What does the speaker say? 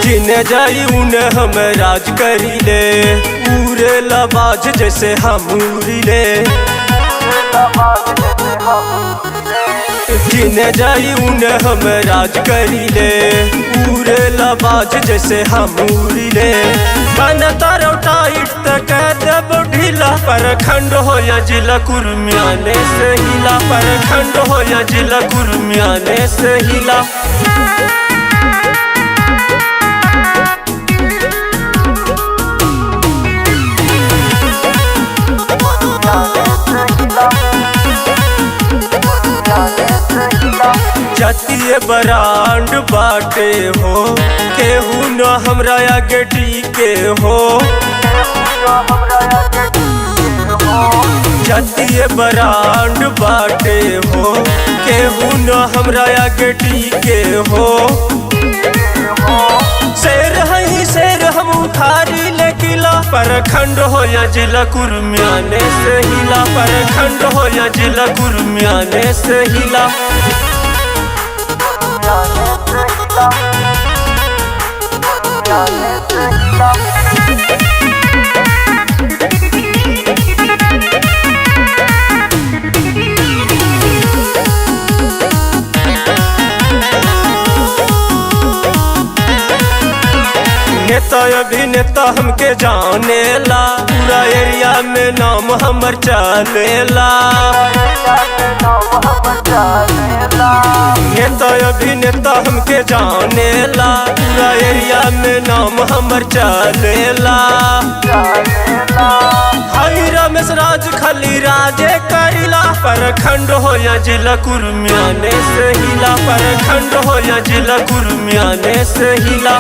जिने जाई उन्हें हम राज करीले, पूरे लबाज जैसे हम उड़ीले। जिने जाई उन्हें हम राज करीले, पूरे लबाज जैसे हम उड़ीले। बन तारो टाइट तक देव ढीला, पर खंड हो या जिला कुर्मियाने से हिला, पर खंड हो या जिला कुर्मियाने से हिला। जातीय ब्रांड बाटे हो, केहू न हमरा आगे टीके हो। जातीय ब्रांड बाटे हो, केहू न हमरा आगे टीके हो। शेर है शेर हम उठारी ले किला, पर खंड हो या जिला कुर्मियाने से हिला, पर खंड हो या जिला कुर्मियाने से हिला। नेता अभिनेता हमके जानेला, पूरा एरिया में नाम हमर चलेला। नेता अभिनेता हमके जानेला, पूरा एरिया में नाम हमर चलेला। हई रमेश राज खाली राजे करिला, पर खंड हो या जिला कुर्मियाने से हिला, पर खंड हो या जिला कुर्मियाने से हिला।